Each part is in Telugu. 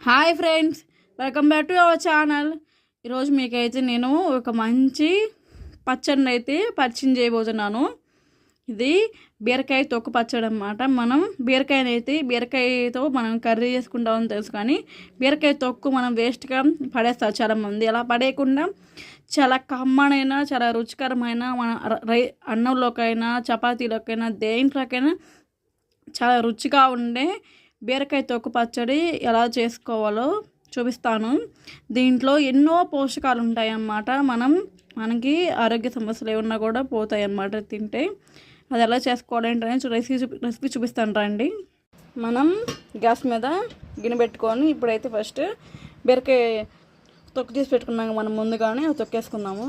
Hi friends, welcome back to our channel. ఈరోజు మీకైతే నేను ఒక మంచి పచ్చడిని అయితే పరిచయం చేయబోతున్నాను. ఇది బీరకాయ తొక్కు పచ్చడి అన్నమాట. మనం బీరకాయతో మనం కర్రీ చేసుకుంటామని తెలుసు, కానీ బీరకాయ తొక్కు మనం వేస్ట్గా పడేస్తారు చాలామంది. అలా పడేయకుండా చాలా కమ్మనైనా చాలా రుచికరమైన మన అన్నంలోకైనా చపాతీలోకైనా దేంట్లోకైనా చాలా రుచిగా ఉండే బీరకాయ తొక్కు పచ్చడి ఎలా చేసుకోవాలో చూపిస్తాను. దీంట్లో ఎన్నో పోషకాలు ఉంటాయన్నమాట. మనకి ఆరోగ్య సమస్యలు ఏమన్నా కూడా పోతాయి అన్నమాట తింటే. అది ఎలా చేసుకోవాలంటే రెసిపీ చూపిస్తాను రండి. మనం గ్యాస్ మీద గిన్నె పెట్టుకొని ఇప్పుడైతే ఫస్ట్ బీరకాయ తొక్కు తీసి పెట్టుకున్నాము మనం ముందుగానే. అది తొక్కేసుకుందాము.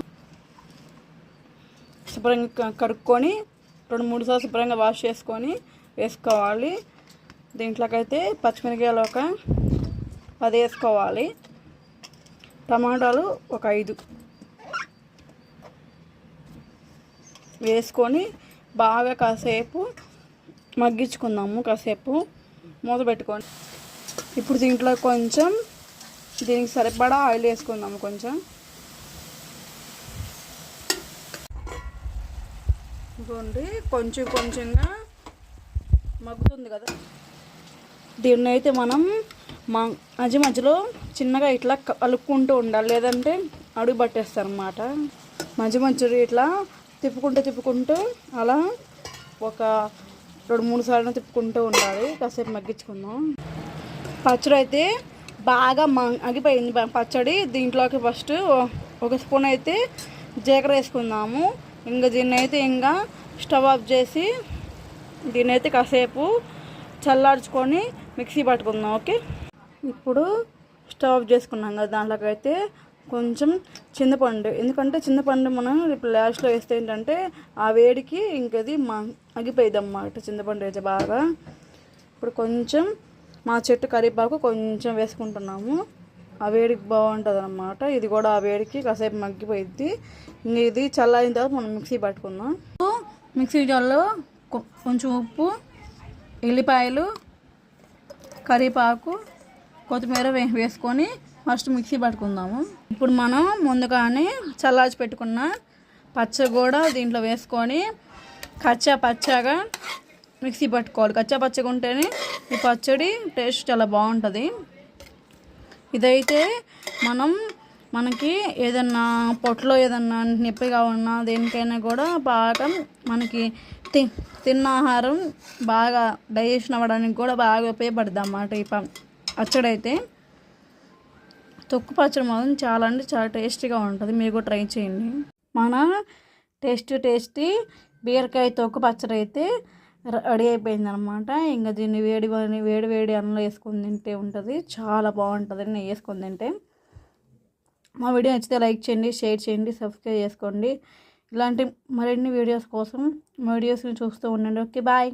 శుభ్రంగా కడుక్కొని 2-3 సార్లు శుభ్రంగా వాష్ చేసుకొని వేసుకోవాలి. దీంట్లోకైతే పచ్చిమిరపకాయలు ఒక 10 వేసుకోవాలి. టమాటాలు ఒక 5 వేసుకొని బాగా కాసేపు మగ్గించుకుందాము. కాసేపు మూత పెట్టుకొని ఇప్పుడు దీంట్లో కొంచెం దీనికి సరిపడా ఆయిల్ వేసుకుందాము. ఇదిగోండి, కొంచెంగా మగ్గుతుంది కదా. దీన్ని అయితే మనం మధ్యలో చిన్నగా ఇట్లా కలుపుకుంటూ ఉండాలి, లేదంటే అడుగు పట్టేస్తారు అన్నమాట. మధ్యలో ఇట్లా తిప్పుకుంటూ అలా ఒక 2-3 సార్లు తిప్పుకుంటూ ఉండాలి. కాసేపు మగ్గించుకుందాం. పచ్చడి అయితే బాగా మగ్గిపోయింది పచ్చడి. దీంట్లోకి ఫస్ట్ 1 స్పూన్ అయితే జీలకర్ర వేసుకుందాము. దీన్ని అయితే స్టవ్ ఆఫ్ చేసి దీన్ని అయితే కాసేపు చల్లార్చుకొని మిక్సీ పట్టుకుందాం. ఓకే, ఇప్పుడు స్టవ్ ఆఫ్ చేసుకున్నాం కదా, దాంట్లోకి అయితే కొంచెం చింతపండు, ఎందుకంటే చింతపండు మనం ఇప్పుడు లాస్ట్లో వేస్తే ఏంటంటే ఆ వేడికి ఇంకది మగ్గిపోయింది అన్నమాట. చింతపండు అయితే బాగా. ఇప్పుడు కొంచెం మా చెట్టు కరివేపాకు కొంచెం వేసుకుంటున్నాము. ఆ వేడికి బాగుంటుంది అన్నమాట. ఇది కూడా ఆ వేడికి కాసేపు మగ్గిపోయిద్ది. ఇది చల్లారిన తర్వాత మనం మిక్సీ పట్టుకుందాం. మిక్సీ జార్లో కొంచెం ఉప్పు, ఎల్లిపాయలు, కరివేపాకు, కొత్తిమీర వేసుకొని ఫస్ట్ మిక్సీ పట్టుకుందాము. ఇప్పుడు మనం ముందుగానే చల్లార్చి పెట్టుకున్న పచ్చడి కూడా దీంట్లో వేసుకొని పచ్చాగా మిక్సీ పట్టుకోవాలి. పచ్చగా ఉంటేనే ఈ పచ్చడి టేస్ట్ చాలా బాగుంటుంది. ఇదైతే మనకి ఏదన్నా పొట్టలో ఏదన్నా నొప్పిగా ఉన్నా దేనికైనా కూడా బాగా మనకి తిన్న ఆహారం బాగా డైజెషన్ అవ్వడానికి కూడా బాగా ఉపయోగపడుతుంది అన్నమాట. ఈ పచ్చడి అయితే తొక్కు పచ్చడి మాత్రం చాలా అంటే చాలా టేస్టీగా ఉంటుంది. మీరు కూడా ట్రై చేయండి. మన టేస్టీ బీరకాయ తొక్కు పచ్చడి అయితే రెడీ అయిపోయింది అనమాట. దీన్ని వేడి అన్నంలో వేసుకొని తింటే ఉంటుంది, చాలా బాగుంటుంది. నెయ్యి వేసుకొని తింటే. మా వీడియో నచ్చితే లైక్ చేయండి, షేర్ చేయండి, సబ్స్క్రైబ్ చేసుకోండి. ఇలాంటి మరిన్ని వీడియోస్ కోసం మా వీడియోస్ని చూస్తూ ఉండండి. Okay, bye.